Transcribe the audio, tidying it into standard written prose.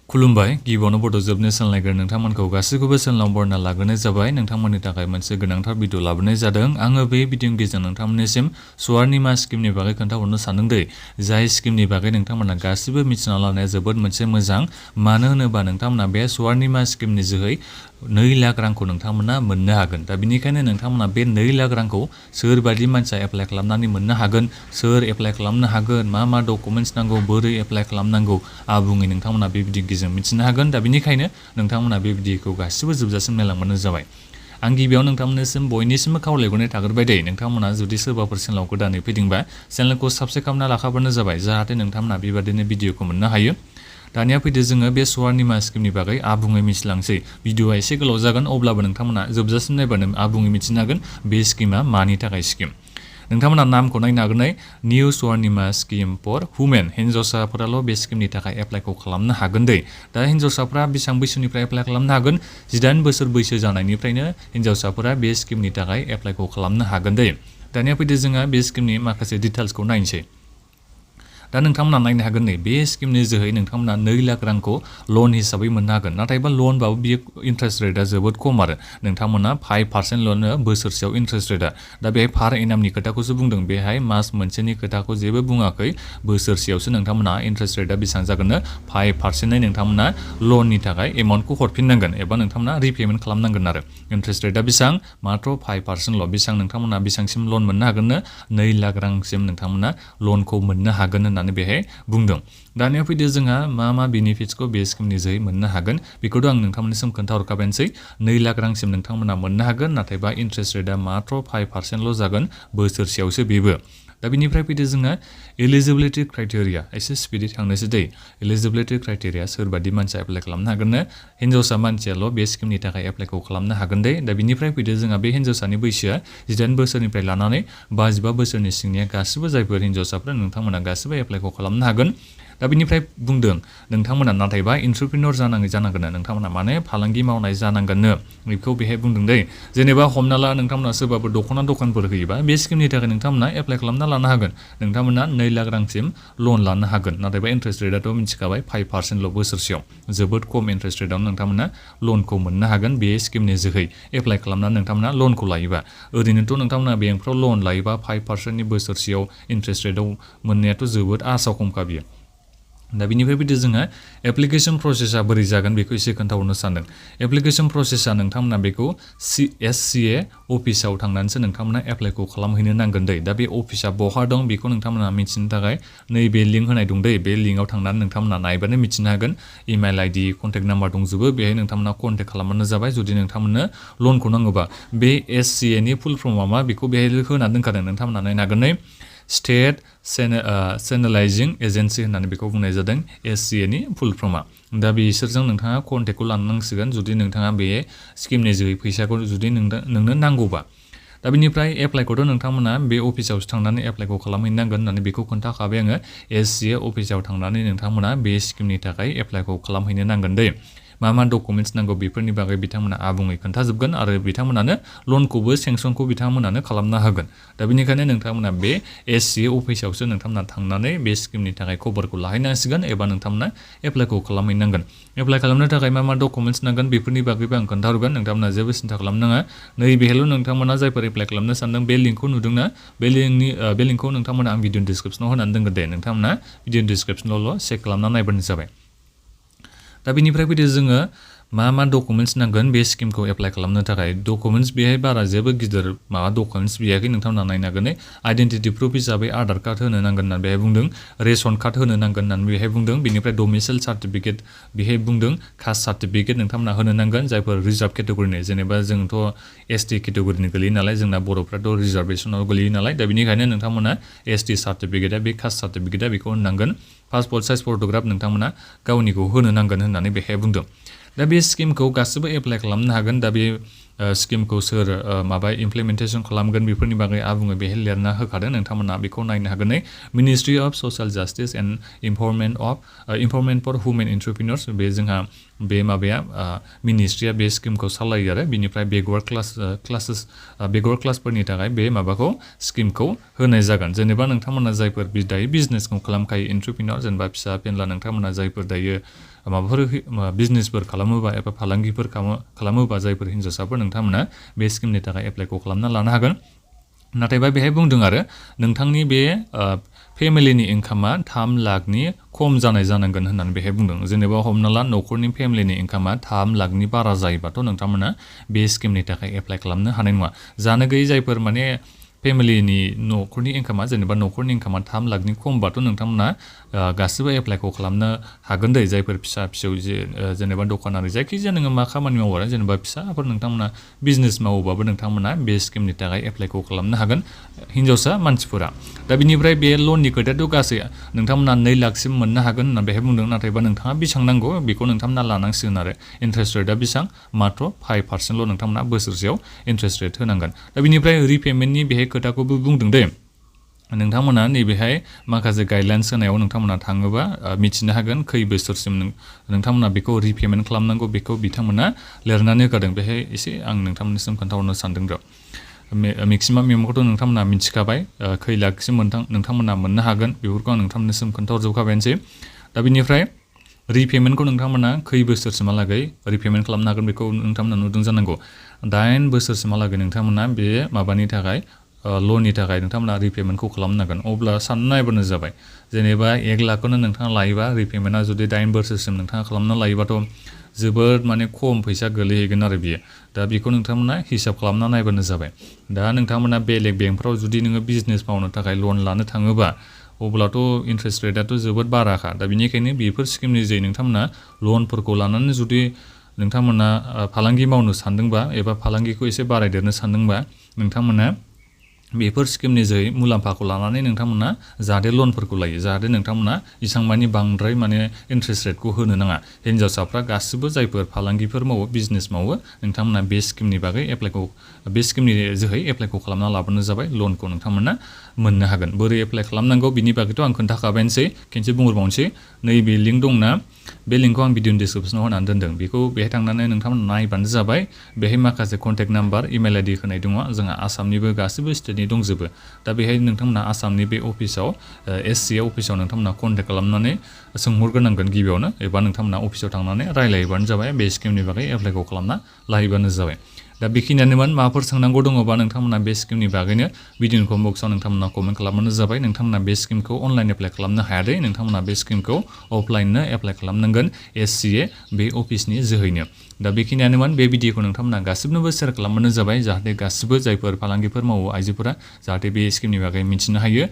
खुलुमबाय गिबियावनो बड' जोबनो सोलोंनायग्रो नोंथांमोनखौ गासैखौबो सोलोंनायाव बरना लाग्रोनाय जाबाय नोंथांमोननि थाखाय मोनसे गोनांथार भिडिअ लाबोनाय जादों आङो बे भिडिअनि गेजेरजों नोंथांमोननिसिम स्वारनिमा स्किमनि बागै खोन्थाहरनो सानदों दे जाय स्किमनि बागै नोंथांमोना गासिबो मिथिना लानाया जोबोद मोनसे मोजां मानो होनोबा नोंथांमोना बे स्वारनिमा स्किमनि जोहै 2 लाख रांखौ नोंथांमोना मोननो हागोन दा बेनिखायनो नोंथांमोना बे 2 लाख रांखौ सोर बायदि मानसिया एप्लाइ खालामनानै मोननो हागोन सोर एप्लाइ खालामनो हागोन मा डकुमेन्ट्स नांगौ बोरै एप्लाइ खालामनांगौ आबुङै नोंथांमोना बे भिडिअनि गेजेरजों मिथिनो हागोन दा बेनिखायनो नोंथांमोना बे भिडिअखौ गासिबो जोबजासिम नायलांबानो जाबाय आं गिबियाव नोंथांमोननिसिम बयनिसिमबो खावलायहरनाय थाग्रोबाय दे नोंथांमोना जुदि सोरबाफोर चेनेलाव गोदानै फैदोंबा चेनेलखौ साबस्क्राइब खालामना लाखाबानो जाबाय जाहाथे नोंथांमोना बेबादिनो भिडिअखौ मोननो हायो दानिया फैदो जोङो बे स्वारनिमा स्किमनि बागै आबुङै मिथिलांसै भिडिअआ एसे गोलाव जागोन अब्लाबो नोंथांमोना जोबजासिम नायबानो आबुङै मिथिनो हागोन बे स्किमा मानि थाखाय स्किम नोंथांमोना नामखौ नायनो हागोन निउ स्वारनिमा स्किम फर वुमेन हिन्जावसाफोराल' बे स्किमनि थाखाय एप्लाइखौ खालामनो हागोन दै दा हिन्जावसाफ्रा बेसेबां बैसोनिफ्राय एप्लाइ खालामनो हागोन 18 बोसोर बैसो जानायनिफ्रायनो हिन्जावसाफोरा बे स्किमनि थाखाय एप्लाइखौ खालामनो हागोन दै दानिया फैदो जोङो बे स्किमनि माखासे डिटेल्सखौ नायनोसै दा नोंथांमोना नायनो हागोन नै बे स्किमनि जोहै नोंथांमोना 2 लाख रांखौ लन हिसाबै मोननो हागोन नाथायबा लनबाबो बियो इन्ट्रेस्ट रेटआ जोबोद खम आरो नोंथांमोना 5% ल'नो बोसोरसेयाव इन्ट्रेस्ट रेटआ दा बेहाय पार एनामनि खोथाखौसो बुंदों बेहाय मास मोनसेनि खोथाखौ जेबो बुङाखै बोसोरसेयावसो नोंथांमोना इन्ट्रेस्ट रेटआ बेसेबां जागोननो 5%यै नोंथांमोना लननि थाखाय एमाउन्टखौ हरफिननांगोन एबा नोंथांमोना रिपेमेन्ट खालामनांगोन आरो इन्ट्रेस्ट रेटआ बेसेबां मात्र 5%ल' बेसेबां नोंथांमोना बेसेबांसिम लन मोननो हागोननो 2 लाख रांसिम नोंथांमोना लनखौ मोननो हागोन होननानै बेहाय बुंदों दानिया फैदो जोंहा मा बेनिफिट्सखौ बे स्किमनि जोहै मोननो हागोन बेखौथ' आं नोंथांमोननिसिम खोन्थाहरखाबायनोसै 2 लाख रांसिम नोंथांमोना मोननो हागोन नाथायबा इन्ट्रेस्ट रेटआ मात्र 5%ल' जागोन बोसोरसेयावसो बेबो दा बेनिफ्राय फैदो जोङो एलिजिबिलिटि क्राइटेरिया एसे स्पिडै थांनोसै दै एलिजिबिलिटि क्राइटेरिया सोरबादि मानसिया एप्लाइ खालामनो हागोननो हिन्जावसा मानसियाल' बे स्किमनि थाखाय एप्लाइखौ खालामनो हागोन दै दा बेनिफ्राय फैदो जोंहा बे हिन्जावसानि बैसोआ 18 बोसोरनिफ्राय लानानै 55 बोसोरनि सिंनिया गासिबो जायफोर हिन्जावसाफोर नोंथांमोना गासिबो एप्लाइखौ खालामनो हागोन दा बेनिफ्राय बुंदों नोंथांमोना नाथायबा एन्ट्रप्रेनर जानांगोन नोंथांमोना माने फालांगि मावनाय जानांगोननो बेखौ बेहाय बुंदों दै जेनेबा हमना ला नोंथांमोना सोरबाफोर दख'ना दखानफोर होयोबा बे स्किमनि थाखाय नोंथांमोना एप्लाइ खालामना लानो हागोन नोंथांमोना 2 लाख रांसिम लन लानो हागोन नाथायबा इन्ट्रेस्ट रेटआथ' मिथिखाबाय 5%ल' बोसोरसेयाव जोबोद खम इन्ट्रेस्ट रेटआवनो नोंथांमोना लनखौ मोननो हागोन बे स्किमनि जोहै एप्लाइ खालामनानै नोंथांमोना लनखौ लायोबा ओरैनोथ' नोंथांमोना बेंकफ्राव लन लायोबा 5%नि बोसोरसेयाव इन्ट्रेस्ट रेटआव मोननायाथ' जोबोद आसा खमखा बियो दा बेनिफ्राय फैदो जोङो एप्लिकेसन प्रसेसा बोरै जागोन बेखौ एसे खोन्थाहरनो सानदों एप्लिकेसन प्रसेसा नोंथांमोना बेखौ SCA अफिसाव थांनानैसो नोंथांमोना एप्लाइखौ खालामहैनो नांगोन दै दा बे अफिसा बहा दं बेखौ नोंथांमोना मिथिनो थाखाय नैबे लिंक होनाय दं दै बे लिंकआव थांनानै नोंथांमोना नायबानो मिथिनो हागोन इमेल आइडि कन्टेक्ट नाम्बार दंजोबो बेहाय नोंथांमोना कन्टेक्ट खालामबानो जाबाय जुदि नोंथांमोननो लनखौ नांगौबा बे SCA नि फुल फर्मआ मा बेखौ बेहाय होनानै दोनखादों नोंथांमोना नायनो हागोन नै स्टेट चेनेलाइजिं एजेन्सि होननानै बेखौ बुंनाय जादों SCA नि फुल फर्मआ दा बिसोरजों नोंथाङा कन्टेक्टखौ लानांसिगोन जुदि नोंथाङा बे स्किमनि जोहै फैसाखौ जुदि नोंनो नांगौबा दा बेनिफ्राय एप्लाइखौथ' नोंथांमोना बे अफिसावसो थांनानै एप्लाइखौ खालामहैनांगोन होननानै बेखौ खोन्थाखाबाय आङो SCA अफिसाव थांनानै नोंथांमोना बे स्किमनि थाखाय एप्लाइखौ खालामहैनो नांगोन दै मा डकुमेन्ट्स नांगौ बेफोरनि बागै बिथांमोना आबुङै खोन्थाजोबगोन आरो बिथांमोनानो लनखौबो सेंसनखौ बिथांमोनानो खालामना होगोन दा बेनिखायनो नोंथांमोना बे SCA अफिसावसो नोंथांमोना थांनानै बे स्किमनि थाखाय खबरखौ लाहैनांसिगोन एबा नोंथांमोना एप्लाइखौ खालामहैनांगोन एप्लाइ खालामनो थाखाय मा डकुमेन्ट्स नांगोन बेफोरनि बागैबो आं खोन्थाहरगोन नोंथांमोना जेबो सिन्था खालामनाङा नैबेहायल' नोंथांमोना जायफोर एप्लाइ खालामनो सानदों बे लिंकखौ नुदोंना बे लिंकखौ नोंथांमोना आं भिडिअ डिसक्रिपसनाव होनानै दोनगोन दे नोंथांमोना भिडिअ डिसक्रिपसनावल' चेक खालामना नायबानो जाबाय दा बेनिफ्राय फैदो जोङो मा डकुमेन्ट्स नांगोन बे स्किमखौ एप्लाइ खालामनो थाखाय डकुमेन्ट्स बेहाय बारा जेबो गिदिर डकुमेन्ट्स बियाखै नोंथांमोना नायनो हागोन आइडेन्टिटि प्रुफ हिसाबै आधार कार्ड होनो नांगोन होननानै बेहाय बुंदों रेशन कार्ड होनो नांगोन होननानै बेहाय बुंदों बेनिफ्राय डमिसाइल सार्टिफिकेट बेहाय बुंदों कास्ट सार्टिफिकेट नोंथांमोना होनो नांगोन जायफोर रिजार्भ केटेगरिनि जेनेबा जोंथ' ST केटेगरिनि गोलैयो नालाय जोंना बर'फ्राथ' रिजार्भेसनाव गोलैयो नालाय दा बेनिखायनो नोंथांमोना ST सार्टिफिकेटआ बे कास्ट सार्टिफिकेटआ बेखौ होनांगोन पासपर्ट साइज फट'ग्राफ नोंथांमोना गावनिखौ होनो नांगोन होननानै बेहाय बुंदों दा बे स्किमखौ गासिबो एप्लाइ खालामनो हागोन दा बे स्किमखौ सोर माबा इमप्लिमेन्टेसन खालामगोन बेफोरनि बागै आबुङै बेहाय लिरना होखादों नोंथांमोना बेखौ नायनो हागोन ministry of social justice and empowerment for women entrepreneurs बे जोंहा बे माबाया मिनिस्ट्रिया बे स्किमखौ सालायो आरो बिनिफ्राय बेकवार्ड क्लासफोरनि थाखाय बे माबाखौ स्किमखौ होनाय जागोन जेनेबा नोंथांमोना जायफोर दायो बिजनेसखौ खालामखायो एन्ट्रप्रिनर जेनेबा फिसा फेनला नोंथांमोना जायफोर दायो माबाफोर बिजनेसफोर खालामोबा एबा फालांगिफोर खालामोबा जायफोर हिन्जावसाफोर नोंथांमोना बे स्किमनि थाखाय एप्लाइखौ खालामना लानो हागोन नाथायबा बेहाय बुंदों आरो नोंथांनि बे फेमिलिनि इनकामा 3 लाखनि खम जानाय जानांगोन होननानै बेहाय बुंदों जेनेबा हमना ला न'खरनि फेमिलिनि इनकामा 3 लाखनि बारा जायोबाथ' नोंथांमोना बे स्किमनि थाखाय एप्लाइ खालामनो हानाय नङा जानो गैयै जायफोर माने फेमिलिनि न'खरनि इनकामा जेनेबा न'खरनि इनकामा 3 लाखनि खमबाथ' नोंथांमोना गासिबो एप्लाइखौ खालामनो हागोन दै जायफोर फिसा फिसौ जेनेबा दखानारि जायखिजाया नोङो मा खामानि मावो आरो जेनेबा फिसाफोर नोंथांमोना बिजनेस मावोबाबो नोंथांमोना बे स्किमनि थाखाय एप्लाइखौ खालामनो हागोन हिन्जावसा मानसिफोरा दा बिनिफ्राय बे लननि खोथायाथ' गासै नोंथांमोना 2 लाखसिम मोननो हागोन होनना बेहाय बुंदों नाथायबा नोंथाङा बेसेबां नांगौ बेखौ नोंथांमोना लानांसिगोन आरो इन्ट्रेस्ट रेटआ बेसेबां मात्र 5%ल' नोंथांमोना बोसोरसेयाव इन्ट्रेस्ट रेट होनांगोन दा बिनिफ्राय रिपेमेन्टनि बेहाय खोथाखौबो बुंदों दे नोंथांमोना नैबेहाय माखासे गाइडलाइन्स होनायाव नोंथांमोना थाङोबा मिथिनो हागोन खै बोसोरसिम नोंथांमोना बेखौ रिपेमेन्ट खालामनांगौ बेखौ बिथांमोना लिरनानै होखादों बेहाय एसे आं नोंथांमोननिसिम खोन्थाहरनो सानदों र' मेक्सिमाम एमाउन्टखौथ' नोंथांमोना मिथिखाबाय खै लाखसिम नोंथांमोना मोननो हागोन बेफोरखौ आं नोंथांमोननिसिम खोन्थाहरजोबखाबायानोसै दा बिनिफ्राय रिपेमेन्टखौ नोंथांमोना खै बोसोरसिमहालागै रिपेमेन्ट खालामनो हागोन बेखौ नोंथांमोना नुदों जानांगौ 8 बोसोरसिमहालागै नोंथांमोना बे माबानि थाखाय लननि थाखाय नोंथांमोना रिपेमेन्टखौ खालामनांगोन अब्ला सानना नायबानो जाबाय जेनेबा 1 लाखखौनो नोंथाङा लायोबा रिपेमेन्टआ जुदि 8 बोसोरसिम नोंथाङा खालामना लायोबाथ' जोबोद माने खम फैसा गोलैहैगोन आरो बियो दा बेखौ नोंथांमोना हिसाब खालामना नायबानो जाबाय दा नोंथांमोना बेलेग बेंकफ्राव जुदि नोङो बिजनेस मावनो थाखाय लन लानो थाङोबा अब्लाथ' इन्ट्रेस्ट रेटआथ' जोबोद बाराखा दा बेनिखायनो बेफोर स्किमनि जे नोंथांमोना लनफोरखौ लानानै जुदि नोंथांमोना फालांगि मावनो सानदोंबा एबा फालांगिखौ एसे बारायदेरनो सानदोंबा नोंथांमोना बेफोर स्किमनि जोहै मुलाम्फाखौ लानानै नोंथांमोना जाहाथे लनफोरखौ लायो जाहाथे नोंथांमोना इसां मानि बांद्राय माने इन्ट्रेस्ट रेटखौ होनो नाङा हिन्जावसाफ्रा गासिबो जायफोर फालांगिफोर मावो बिजनेस मावो नोंथांमोना बे स्किमनि बागै बे स्किमनि जोहै एप्लाइखौ खालामना लाबानो जाबाय लनखौ नोंथांमोना मोननो हागोन बोरै एप्लाइ खालामनांगौ बिनि बागैथ' आं खोन्थाखाबायनोसै खेनसे बुंहरबावनोसै नैबे लिंक दंना बे लिंकखौ आं भिडिअनि डिसक्रिपसनाव होनानै दोनदों बेखौ बेहाय थांनानै नोंथांमोना नायबानो जाबाय बेहाय माखासे कन्टेक्ट नाम्बार इमेल आइडि होनाय दङ जोंहा आसामनिबो गासिबो स्टेटनि दंजोबो दा बेहाय नोंथांमोना आसामनि बे अफिसाव SCA अफिसाव नोंथांमोना कन्टेक्ट खालामनानै सोंहरग्रोनांगोन गिबियावनो एबा नोंथांमोना अफिसाव थांनानै रायलायबानो जाबाय बे स्किमनि बागै एप्लाइखौ खालामना लाहैबानो जाबाय दा बेखिनियानोमोन माबाफोर सोंनांगौ दङबा नोंथांमोना बे स्किमनि बागैनो भिडिअनि कमेन्ट बक्सआव नोंथांमोना कमेन्ट खालामबानो जाबाय नोंथांमोना बे स्किमखौ अनलाइन एप्लाइ खालामनो हायादै नोंथांमोना बे स्किमखौ अफलाइननो एप्लाइ खालामनांगोन SCA बे अफिसनि जोहैनो दा बेखिनियानोमोन बे भिडिअखौ नोंथांमोना गासिबनोबो शेयार खालामबानो जाबाय जाहाथे गासिबो जायफोर फालांगिफोर मावो आइजोफोरा जाहाथे बे स्किमनि बागै मिथिनो हायो